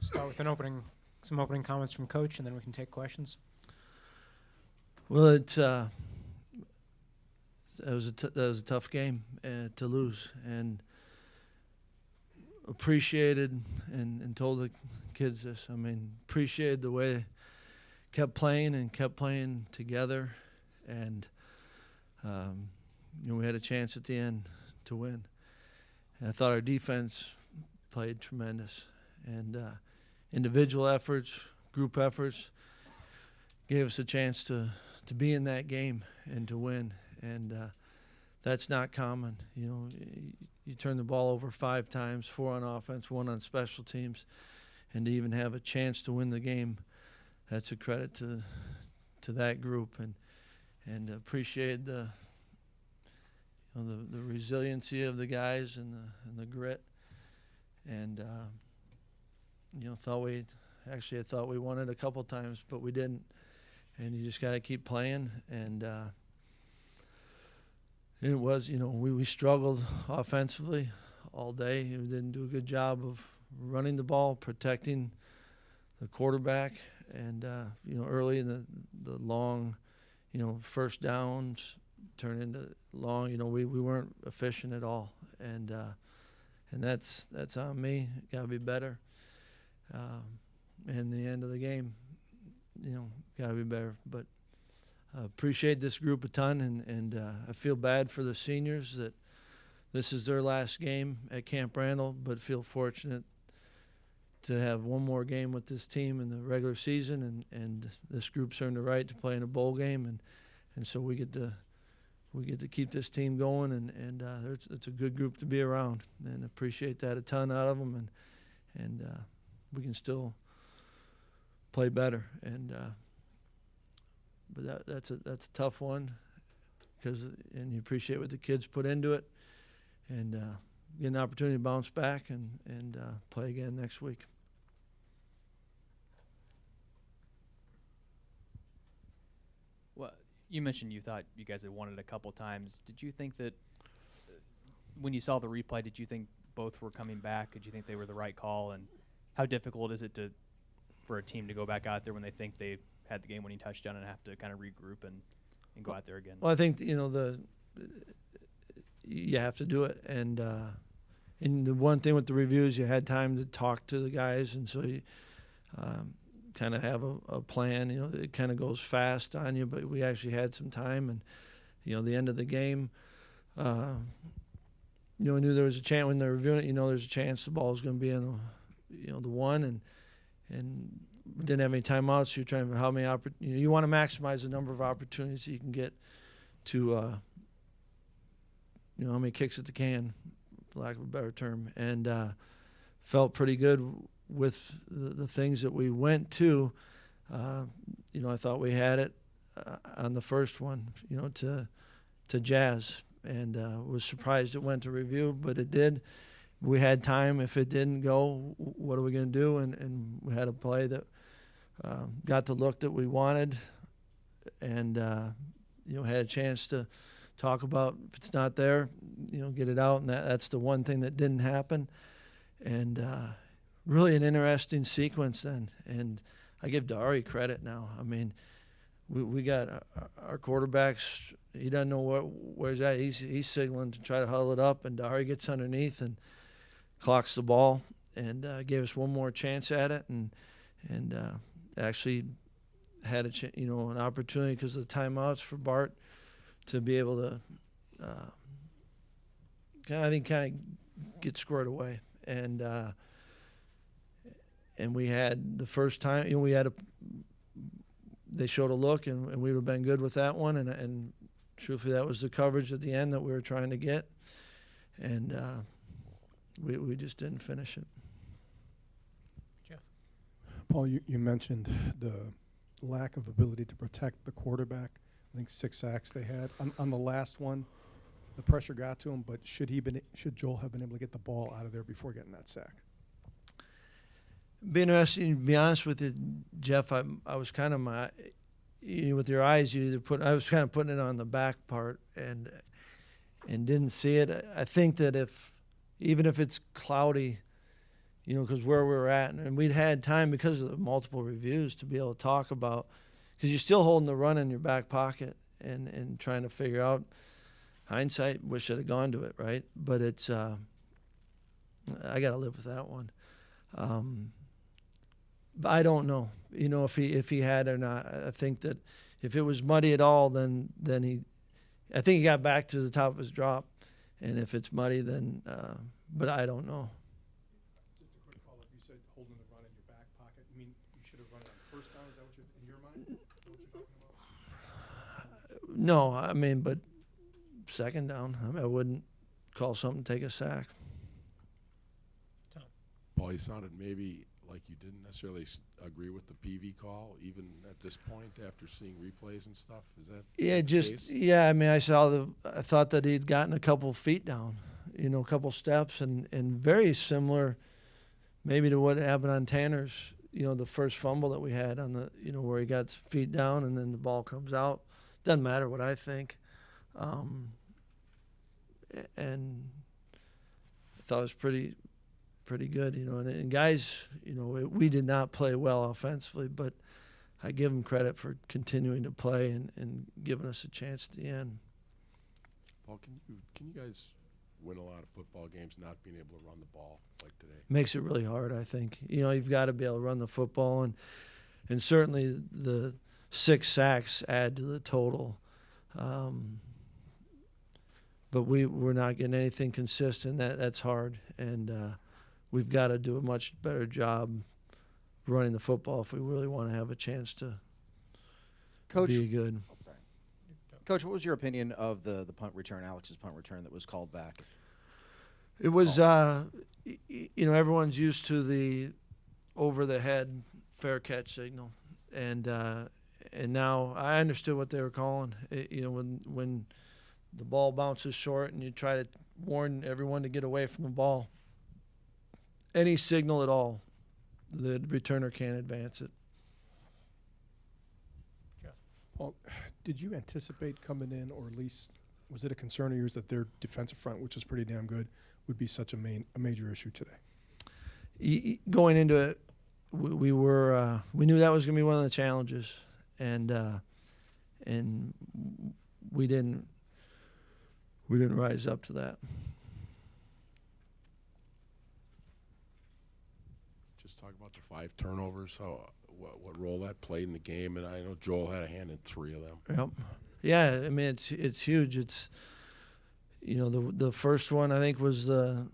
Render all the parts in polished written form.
start with some opening comments from Coach, and then we can take questions. Well, that was a tough game to lose, and appreciated and told the kids this. I mean, appreciated the way they kept playing together, and we had a chance at the end to win. And I thought our defense played tremendous, and individual efforts, group efforts gave us a chance to be in that game and to win, and that's not common. You turn the ball over 5 times, 4 on offense, 1 on special teams, and to even have a chance to win the game, that's a credit to that group, and appreciate the resiliency of the guys and the grit, and I thought we won it a couple times, but we didn't, and you just got to keep playing, and it was, we struggled offensively all day. We didn't do a good job of running the ball, protecting the quarterback, and early in the long, first downs turned into long. We weren't efficient at all, and that's on me. Got to be better. And the end of the game, got to be better. But appreciate this group a ton, and I feel bad for the seniors that this is their last game at Camp Randall, but feel fortunate to have one more game with this team in the regular season, and this group's earned the right to play in a bowl game, and so we get to keep this team going, and it's a good group to be around, and appreciate that a ton out of them, and we can still play better, but that's a tough one, and you appreciate what the kids put into it, and get an opportunity to bounce back and play again next week. Well, you mentioned you thought you guys had won it a couple times. Did you think that when you saw the replay, did you think both were coming back? Did you think they were the right call? And how difficult is it for a team to go back out there when they think they had the game-winning touchdown and have to kind of regroup and go out there again? Well, I think you have to do it, and the one thing with the reviews, you had time to talk to the guys, and so you kind of have a plan. It kind of goes fast on you, but we actually had some time, and the end of the game, I knew there was a chance when they were reviewing it. There's a chance the ball was going to be in the one, and we didn't have any timeouts. So you're trying to how many you want to maximize the number of opportunities you can get to how many kicks at the can, for lack of a better term, and felt pretty good with the things that we went to. I thought we had it on the first one, to Jazz, and was surprised it went to review, but it did. We had time. If it didn't go, what are we going to do? And we had a play that got the look that we wanted, and had a chance to talk about if it's not there, get it out, and that's the one thing that didn't happen. And really an interesting sequence then, and I give Dari credit now. I mean, we got our quarterbacks. He doesn't know where's that. He's signaling to try to huddle it up, and Dari gets underneath and clocks the ball, and gave us one more chance at it, and actually had an opportunity because of the timeouts for Bart to be able to kind of get squared away, and we had the first time they showed a look, and we would have been good with that one, and truthfully that was the coverage at the end that we were trying to get, and we just didn't finish it. Jeff? Paul, you mentioned the lack of ability to protect the quarterback. I think 6 sacks they had. On the last one, the pressure got to him, but should Joel have been able to get the ball out of there before getting that sack? Be interesting, to be honest with you, Jeff. I was kind of with your eyes, I was kind of putting it on the back part and didn't see it. I think that even if it's cloudy, because where we were at. And we'd had time because of the multiple reviews to be able to talk about, because you're still holding the run in your back pocket and trying to figure out. Hindsight, wish I'd have gone to it, right? But it's, I got to live with that one. But I don't know, if he had or not. I think that if it was muddy at all, then I think he got back to the top of his drop. And if it's muddy, then, but I don't know. Just a quick follow-up. You said holding the run in your back pocket. You mean you should have run it on first down? Is that what in your mind? Is that what you're talking about? No, I mean, but second down, I wouldn't call something take a sack. Paul, you sounded maybe like you didn't necessarily agree with the PV call, even at this point after seeing replays and stuff. Is that Yeah, the case? I mean, I thought that he'd gotten a couple feet down, a couple steps, and very similar maybe to what happened on Tanner's, the first fumble that we had on the, where he got feet down and then the ball comes out. Doesn't matter what I think. And I thought it was pretty good, and guys, we did not play well offensively, but I give them credit for continuing to play and giving us a chance at the end. Paul, can you guys win a lot of football games not being able to run the ball like today? Makes it really hard, I think. You've got to be able to run the football, and certainly the 6 sacks add to the total. But we're not getting anything consistent. That's hard, and we've got to do a much better job running the football if we really want to have a chance to Coach, be good. Coach, what was your opinion of the punt return, Alex's punt return that was called back? It was, everyone's used to the over-the-head fair catch signal, and now I understood what they were calling. When the ball bounces short and you try to warn everyone to get away from the ball, any signal at all, the returner can't advance it. Well, did you anticipate coming in, or at least was it a concern of yours that their defensive front, which is pretty damn good, would be such a major issue today? Going into it, we knew that was going to be one of the challenges, and we didn't rise up to that. Just talk about the 5 turnovers, what role that played in the game, and I know Joel had a hand in 3 of them. Yep. Yeah, I mean it's huge. It's the first one I think was the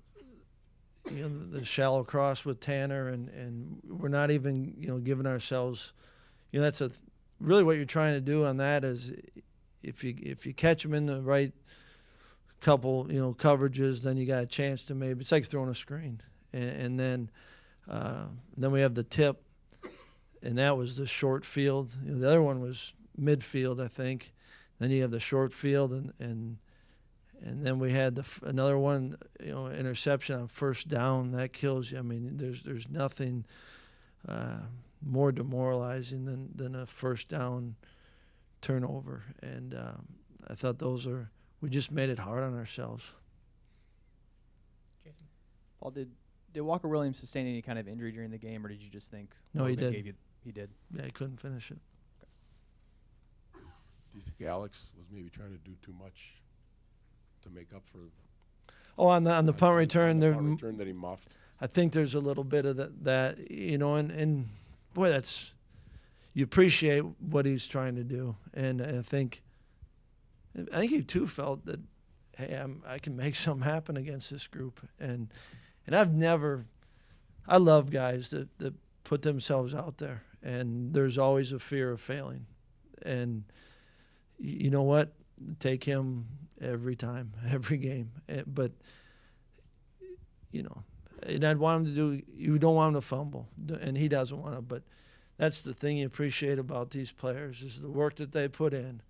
shallow cross with Tanner, and we're not even giving ourselves that's really what you're trying to do on that is if you catch them in the right couple coverages, then you got a chance to maybe it's like throwing a screen, and then we have the tip, and that was the short field. The other one was midfield, I think. Then you have the short field, and then we had another one, interception on first down. That kills you. I mean, there's nothing more demoralizing than a first down turnover, and I thought we just made it hard on ourselves. Paul, did Walker Williams sustain any kind of injury during the game, or did you just think? No, he did. He did. Yeah, he couldn't finish it. Do you think Alex was maybe trying to do too much to make up for? Oh, on the punt return, the punt return that he muffed. I think there's a little bit of that, and boy, you appreciate what he's trying to do, and I think he too felt that, hey, I can make something happen against this group, and I love guys that put themselves out there, and there's always a fear of failing, and you know what, take him every time, every game, but and I'd want him to do. You don't want him to fumble, and he doesn't want to. But that's the thing you appreciate about these players is the work that they put in,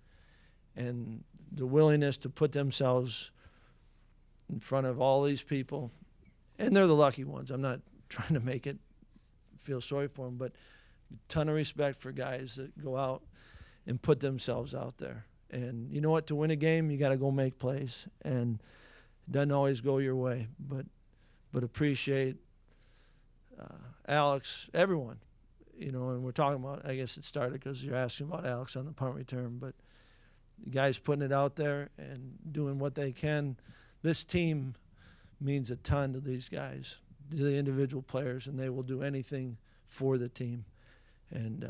and the willingness to put themselves in front of all these people. And they're the lucky ones. I'm not trying to make it feel sorry for them, but a ton of respect for guys that go out and put themselves out there. And you know what? To win a game, you got to go make plays, and it doesn't always go your way, but appreciate Alex, everyone, and we're talking about, I guess it started because you're asking about Alex on the punt return, but the guys putting it out there and doing what they can. This team means a ton to these guys, to the individual players, and they will do anything for the team. And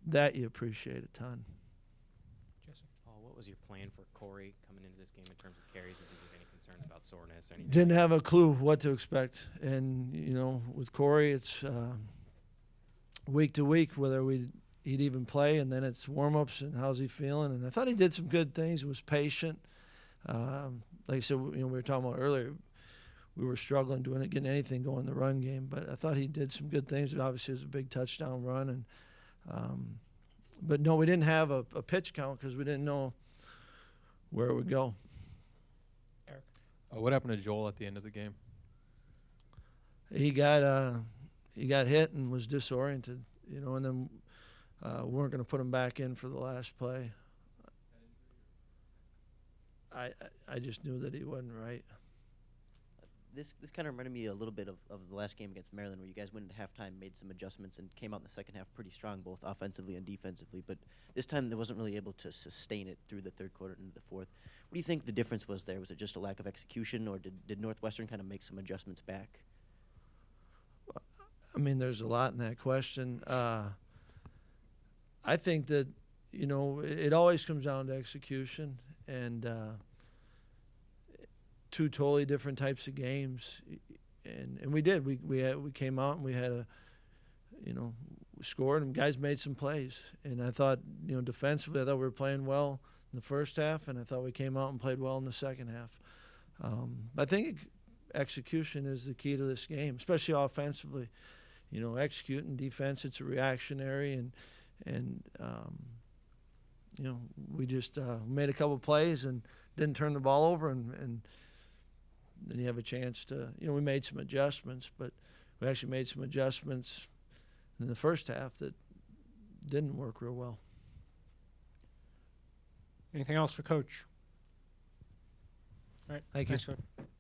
that you appreciate a ton. Jesse. Paul, what was your plan for Corey coming into this game in terms of carries? And did you have any concerns about soreness or anything? Didn't have a clue what to expect. And, with Corey, it's week to week whether he'd even play, and then it's warm-ups and how's he feeling. And I thought he did some good things, was patient. Like I said, we were talking about earlier, we were struggling getting anything going in the run game, but I thought he did some good things. Obviously, it was a big touchdown run, and but no, we didn't have a pitch count because we didn't know where it would go. Eric. What happened to Joel at the end of the game? He got hit and was disoriented, and then we weren't going to put him back in for the last play. I just knew that he wasn't right. This kind of reminded me a little bit of the last game against Maryland, where you guys went at halftime, made some adjustments, and came out in the second half pretty strong, both offensively and defensively. But this time, they wasn't really able to sustain it through the third quarter into the fourth. What do you think the difference was there? Was it just a lack of execution, or did Northwestern kind of make some adjustments back? I mean, there's a lot in that question. I think that, it always comes down to execution, and two totally different types of games, and we did. We came out and we had we scored, and guys made some plays. And I thought, defensively, I thought we were playing well in the first half, and I thought we came out and played well in the second half. I think execution is the key to this game, especially offensively. Executing defense, it's a reactionary, and we just made a couple plays and didn't turn the ball over, and then you have a chance to, we made some adjustments, but we actually made some adjustments in the first half that didn't work real well. Anything else for Coach? All right. Thank you. Thanks, Coach.